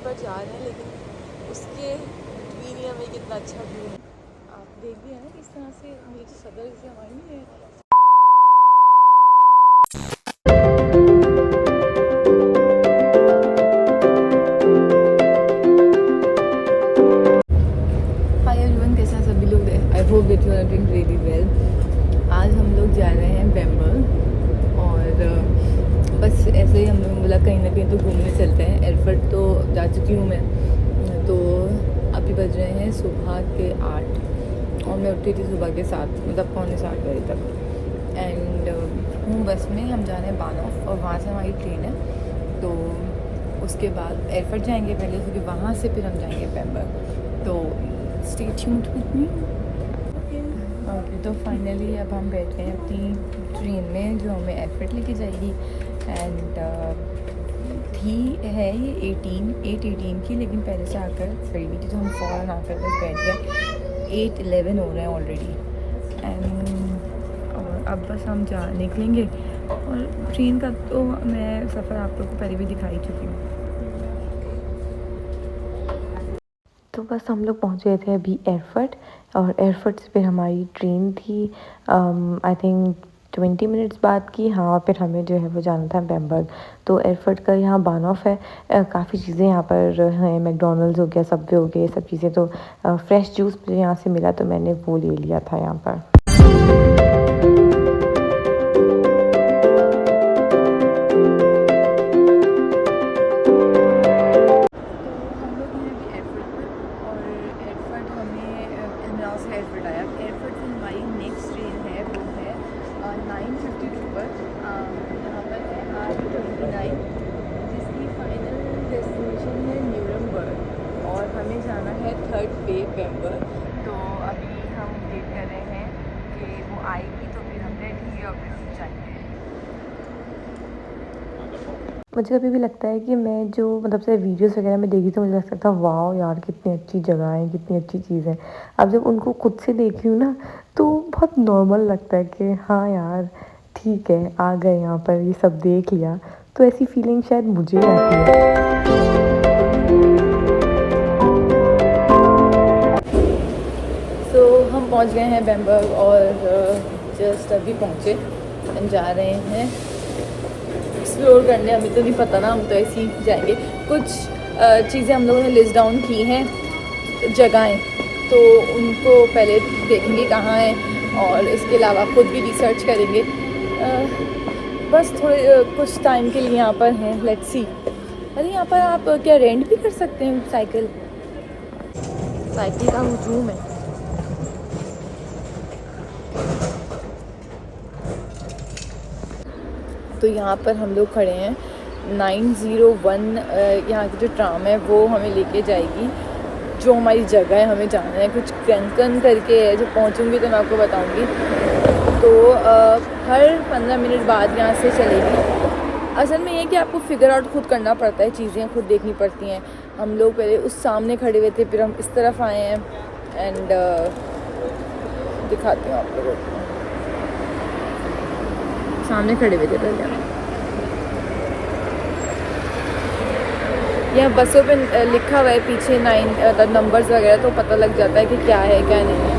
पर जा रहे हैं, लेकिन उसके बिटवीन ही हमें कितना अच्छा व्यू है। आप देख भी है ना किस तरह से मुझे तो सदर से हमारी नहीं है। हाय एवरीवन, कैसे हैं सभी लोग? I hope that you are doing really well. आज हम लोग जा रहे हैं बेम्बल और बस ऐसे ही हम लोगों ने बोला कहीं ना कहीं तो घूमने चलते हैं। एयरपोर्ट तो जा चुकी हूँ मैं, तो अभी बज रहे हैं सुबह के 8 और मैं उठी थी सुबह के 7, मतलब 7:45 बजे तक। एंड हूँ बस में। हम जा रहे हैं बानॉफ और वहाँ से हमारी ट्रेन है, तो उसके बाद एयरपोर्ट जाएंगे पहले, क्योंकि वहाँ से फिर हम जाएंगे बेम्बल। तो stay tuned with me. Okay, तो फाइनली अब हम बैठे हैं अपनी ट्रेन में जो हमें एयरपोर्ट लेके जाएगी। एंड थी है ये 8:18 की, लेकिन पहले से आकर खड़ी हुई थी, तो हम फ़ौरन आकर बस बैठ गए। 8:11 हो रहे हैं ऑलरेडी। एंड और अब बस हम निकलेंगे। और ट्रेन का तो मैं सफ़र आप लोग को पहले भी दिखाई चुकी हूँ। तो बस हम लोग पहुँच गए थे अभी एयरपोर्ट, और एयरपोर्ट से फिर हमारी ट्रेन थी आई थिंक 20 मिनट्स बाद की। हाँ, और फिर हमें जो है वो जाना था बेम्बल। तो एयरपोर्ट का यहाँ बानॉफ है। काफ़ी चीज़ें यहाँ पर हैं, मैकडोनल्ड्स हो गया, सबवे हो गया, ये सब चीज़ें। तो फ्रेश जूस मुझे यहाँ से मिला, तो मैंने वो ले लिया था यहाँ पर। एयरपोर्ट आया। एयरपोर्ट से हमारी नेक्स्ट ट्रेन है, वो है 9:52 पर। यहाँ पर है R29, जिसकी फाइनल डेस्टिनेशन है न्यूरमबर्ग, और हमें जाना है 3rd पे बेम्बल। तो अभी हम वेट कर रहे हैं कि वो आएगी, तो फिर हम रेडी और फिर हम जाएंगे। मुझे कभी भी लगता है कि मैं जो मतलब से वीडियोस वगैरह में देखी, तो मुझे लगता था वाह यार कितनी अच्छी जगह है, कितनी अच्छी चीज़ है। अब जब उनको खुद से देख रही हूँ ना, तो बहुत नॉर्मल लगता है कि हाँ यार ठीक है, आ गए यहाँ पर, ये सब देख लिया। तो ऐसी फीलिंग शायद मुझे आती है। तो हम पहुँच गए हैं बेम्बल, और जस्ट अभी पहुँचे। हम जा रहे हैं एक्सप्लोर करने। हमें तो नहीं पता ना, हम तो ऐसे ही जाएंगे। कुछ चीज़ें हम लोगों ने लिस्ट डाउन की हैं, जगहें, तो उनको पहले देखेंगे कहाँ हैं, और इसके अलावा खुद भी रिसर्च करेंगे। बस थोड़े कुछ टाइम के लिए यहाँ पर हैं, लेट्स सी। अरे यहाँ पर आप क्या रेंट भी कर सकते हैं साइकिल का हुजूम है। तो यहाँ पर हम लोग खड़े हैं। 901 यहाँ की जो ट्राम है वो हमें लेके जाएगी जो हमारी जगह है, हमें जाना है। कुछ क्रंकन करके है, जो पहुँचूँगी तो मैं आपको बताऊँगी। तो हर 15 मिनट बाद यहाँ से चलेगी। असल में ये कि आपको फिगर आउट खुद करना पड़ता है, चीज़ें खुद देखनी पड़ती हैं। हम लोग पहले उस सामने खड़े हुए थे, फिर हम इस तरफ आए हैं। एंड दिखाती हूँ आप लोगों को। सामने खड़े हुए थे पहले हम। यहाँ बसों पे लिखा हुआ है पीछे 9 नंबर्स वगैरह, तो पता लग जाता है कि क्या है क्या नहीं है।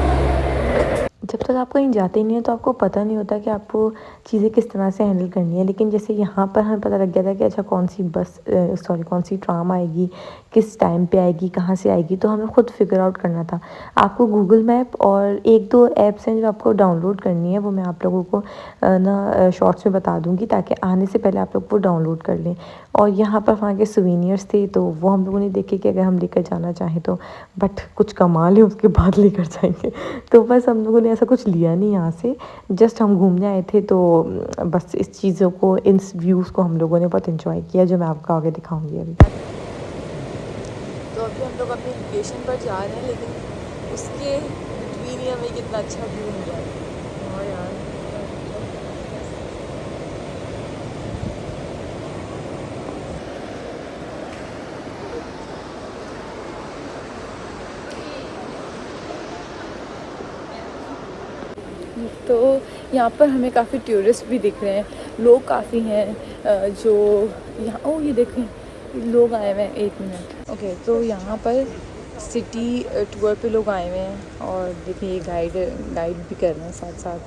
जब तक आप कहीं जाते नहीं हैं तो आपको पता नहीं होता कि आपको चीज़ें किस तरह से हैंडल करनी है। लेकिन जैसे यहाँ पर हमें पता लग गया था कि अच्छा कौन सी ट्राम आएगी, किस टाइम पे आएगी, कहाँ से आएगी, तो हमें खुद फिगर आउट करना था। आपको गूगल मैप और 1-2 ऐप्स हैं जो आपको डाउनलोड करनी है, वो मैं आप लोगों को ना शॉर्ट्स में बता दूँगी, ताकि आने से पहले आप लोग वो डाउनलोड कर लें। और यहाँ पर वहाँ के सुवेनियर्स थे, तो वो हम लोगों ने देखे कि अगर हम लेकर जाना चाहें तो, बट कुछ कमा लें उसके बाद लेकर जाएंगे। तो बस हम लोगों ने ऐसा कुछ लिया नहीं यहाँ से, जस्ट हम घूमने आए थे। तो बस इस चीज़ों को, इन व्यूज़ को हम लोगों ने बहुत इन्जॉय किया, जो मैं आपको आगे दिखाऊंगी अभी। तो अभी हम लोग अपनी लोकेशन पर जा रहे हैं, लेकिन उसके बिटवीन ही हमें कितना अच्छा व्यू मिल रहा है। और यार तो यहाँ पर हमें काफ़ी टूरिस्ट भी दिख रहे हैं, लोग काफ़ी हैं जो यहाँ। ओ ये देखें, लोग आए हुए हैं, 1 मिनट। ओके, तो यहाँ पर सिटी टूर पे लोग आए हुए हैं और देखिए ये गाइड भी कर रहे हैं साथ साथ।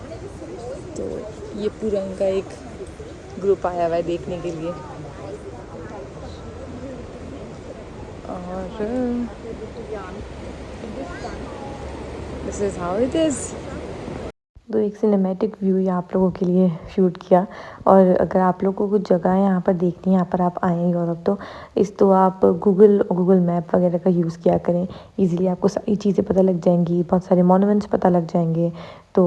तो ये पूरा इनका एक ग्रुप आया हुआ है देखने के लिए। और this is how it is. तो एक सिनेमैटिक व्यू ये आप लोगों के लिए शूट किया। और अगर आप लोगों को कुछ जगह यहाँ पर देखनी है, यहाँ पर आप आएँ यूरोप, तो आप गूगल मैप वगैरह का यूज़ किया करें। इजीली आपको सारी चीज़ें पता लग जाएंगी, बहुत सारे मॉन्यूमेंट्स पता लग जाएंगे, तो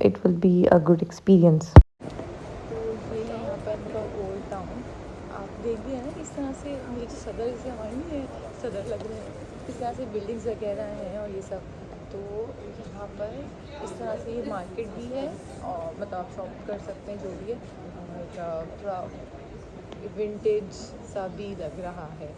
it will be a good experience. तो ये है यहाँ पर इनका ओल्ड टाउन। आप देख भी हैं इस तरह से, मुझे तो सदर से हमारी नहीं है, सदर लग रहे हैं इस तरह से, बिल्डिंग्स वगैरह हैं और ये सब। तो यहाँ पर इस तरह से ये मार्केट भी है और मतलब आप शॉप कर सकते हैं जो भी है। और थोड़ा विंटेज सा भी लग रहा है।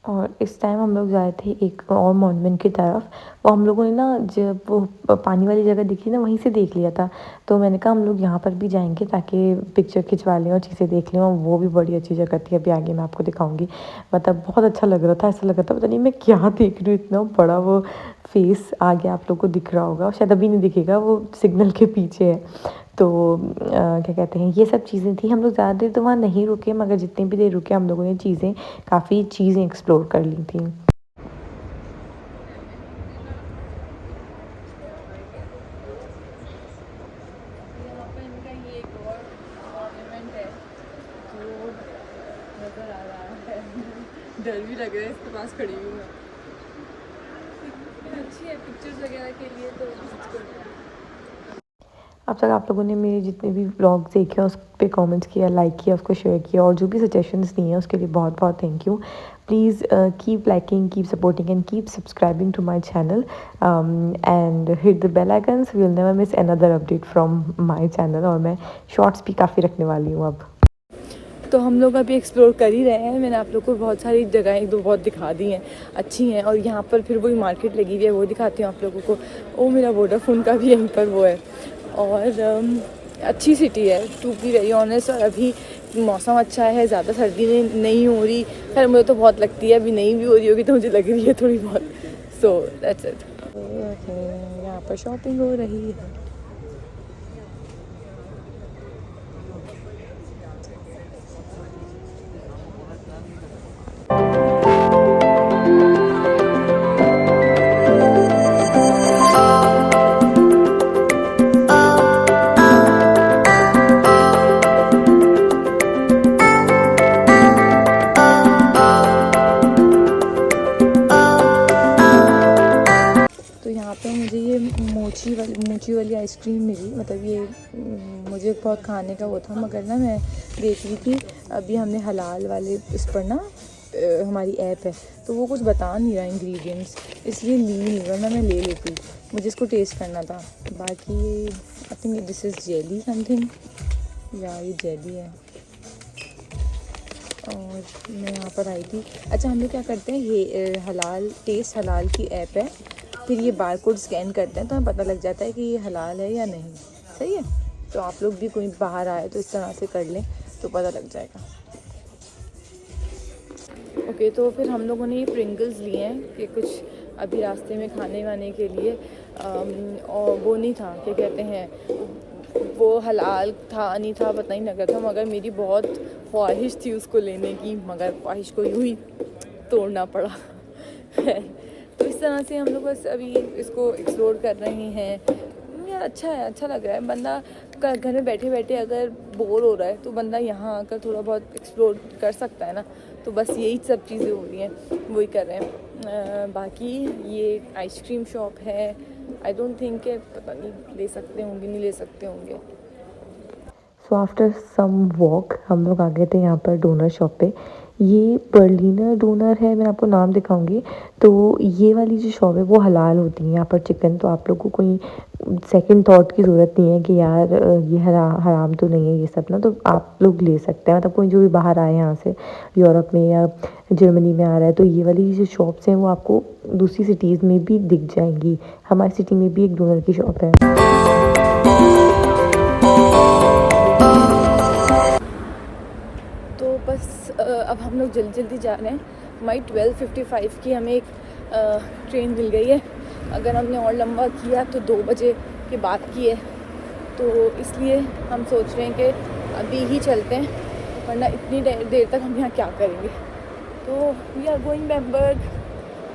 और इस टाइम हम लोग जा रहे थे एक और मॉन्यूमेंट की तरफ। वो हम लोगों ने ना, जब वो पानी वाली जगह दिखी ना, वहीं से देख लिया था। तो मैंने कहा हम लोग यहाँ पर भी जाएंगे ताकि पिक्चर खिंचवा लें और चीज़ें देख लें। और वो भी बड़ी अच्छी जगह थी, अभी आगे मैं आपको दिखाऊंगी। मतलब बहुत अच्छा लग रहा था, ऐसा लग रहा था पता नहीं मैं क्या देख रही हूँ, इतना बड़ा वो फेस आगे आप लोग को दिख रहा होगा, शायद अभी नहीं दिखेगा, वो सिग्नल के पीछे है। तो क्या कहते हैं, ये सब चीज़ें थी। हम लोग ज़्यादा देर तो वहाँ नहीं रुके, मगर जितनी भी देर रुके हम लोगों ने काफ़ी चीज़ें एक्सप्लोर कर ली थी। यहाँ पर इनका ये एक और मॉन्यूमेंट है जो नज़र आ रहा है। डर भी लग रहा है इसके पास खड़ी हुई मैं। अच्छी है पिक्चर्स वगैरह के लिए, तो अब तक आप लोगों ने मेरे जितने भी व्लॉग्स देखे उस पर कमेंट्स किया, लाइक किया, उसको शेयर किया, और जो भी सजेशंस दिए हैं उसके लिए बहुत बहुत thank you. Please keep liking, keep supporting and keep subscribing to my channel and hit the bell icons. We will never miss another update from my channel. और मैं शॉर्ट्स भी काफ़ी रखने वाली हूँ अब। तो हम लोग अभी एक्सप्लोर कर ही रहे हैं। मैंने आप लोग को बहुत सारी जगह एक दो बहुत दिखा दी हैं, अच्छी हैं। और यहाँ पर फिर वही मार्केट लगी हुई है, वो दिखाती हूँ आप लोगों को। वो मेरा वोडाफोन का भी यहीं पर वो है। और अच्छी सिटी है, टू बी वेरी ऑनेस्ट। और अभी मौसम अच्छा है, ज़्यादा सर्दी नहीं हो रही। खैर मुझे तो बहुत लगती है, अभी नहीं भी हो रही होगी तो मुझे लग रही है थोड़ी बहुत। So that's it. यहाँ पर शॉपिंग हो रही है। मोची वाली आइसक्रीम मिली। मतलब ये मुझे बहुत खाने का वो था, मगर ना मैं देख रही थी अभी हमने हलाल वाले इस पर ना हमारी ऐप है, तो वो कुछ बता नहीं रहा इंग्रेडिएंट्स, इसलिए ली नहीं, वरना मैं ले लेती। मुझे इसको टेस्ट करना था। बाकी I think this is jelly something, या ये जेली है। और मैं यहाँ पर आई थी। अच्छा, हम लोग क्या करते हैं, ये हलाल टेस्ट हलाल की ऐप है, फिर ये बारकोड स्कैन करते हैं तो हमें पता लग जाता है कि ये हलाल है या नहीं। सही है, तो आप लोग भी कोई बाहर आए तो इस तरह से कर लें तो पता लग जाएगा। ओके, तो फिर हम लोगों ने ये प्रिंगल्स लिए हैं कि कुछ अभी रास्ते में खाने वाने के लिए। और वो नहीं था, क्या कहते हैं, वो हलाल था नहीं था पता नहीं लगा था, मगर मेरी बहुत ख्वाहिश थी उसको लेने की, मगर ख्वाहिश को यूँ ही तोड़ना पड़ा। तो इस तरह से हम लोग बस अभी इसको एक्सप्लोर कर रहे हैं। यार अच्छा है, अच्छा लग रहा है। बंदा घर में बैठे बैठे अगर बोर हो रहा है तो बंदा यहाँ आकर थोड़ा बहुत एक्सप्लोर कर सकता है ना। तो बस यही सब चीज़ें हो रही हैं, वही कर रहे हैं। बाकी ये आइसक्रीम शॉप है, आई डोंट थिंक के पता नहीं ले सकते होंगे, नहीं ले सकते होंगे। सो आफ्टर सम वॉक हम लोग आ गए थे यहाँ पर डोनर शॉप पे। ये बर्लिनर डोनर है, मैं आपको नाम दिखाऊंगी। तो ये वाली जो शॉप है वो हलाल होती है यहाँ पर चिकन, तो आप लोग को कोई सेकंड थॉट की ज़रूरत नहीं है कि यार ये हराम तो नहीं है ये सब ना, तो आप लोग ले सकते हैं। मतलब कोई जो भी बाहर आए यहाँ से यूरोप में या जर्मनी में आ रहा है, तो ये वाली जो शॉप्स हैं वो आपको दूसरी सिटीज़ में भी दिख जाएंगी। हमारी सिटी में भी एक डोनर की शॉप है। अब हम लोग जल्दी जल्दी जा रहे हैं। हमारी 12:55 की हमें एक ट्रेन मिल गई है। अगर हमने और लंबा किया तो 2 बजे के बाद की है, तो इसलिए हम सोच रहे हैं कि अभी ही चलते हैं, वरना इतनी देर तक हम यहाँ क्या करेंगे। तो we are going Bamberg.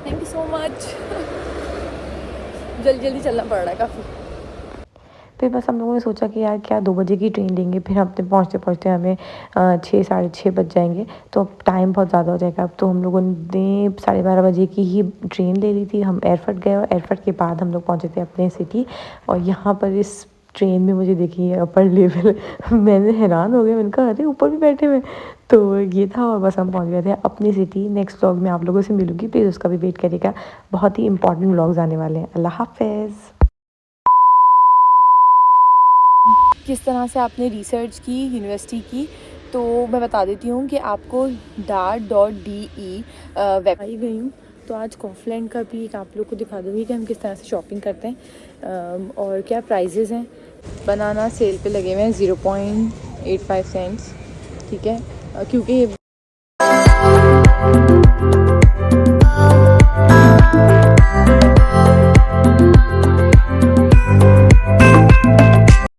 Thank you so much. जल्दी जल्दी चलना पड़ रहा है काफ़ी। फिर बस हम लोगों ने सोचा कि यार क्या 2 बजे की ट्रेन लेंगे, फिर अपने पहुँचते पहुँचते हमें 6 साढ़े 6 बज जाएंगे, तो अब टाइम बहुत ज़्यादा हो जाएगा। अब तो हम लोगों ने 12:30 बजे की ही ट्रेन ले ली थी। हम एयरपोर्ट गए और एयरपोर्ट के बाद हम लोग पहुँचे थे अपने सिटी। और यहाँ पर इस ट्रेन में मुझे देखी है अपर लेवल मैंने हैरान हो गया, मैंने कहा अरे ऊपर भी बैठे हुए। तो ये था और बस हम पहुँच गए थे अपनी सिटी। नेक्स्ट व्लॉग में आप लोगों से मिलूँगी, प्लीज़ उसका भी वेट करिएगा। बहुत ही इंपॉर्टेंट व्लॉग्स आने वाले हैं। अल्लाह हाफ़िज़। किस तरह से आपने रिसर्च की यूनिवर्सिटी की, तो मैं बता देती हूँ कि आपको dart.de वेब आई गई हूँ। तो आज कॉफलैंड का भी एक आप लोग को दिखा दूँगी कि हम किस तरह से शॉपिंग करते हैं और क्या प्राइजेज़ हैं। बनाना सेल पे लगे हुए हैं 0.85 सेंट्स, ठीक है, क्योंकि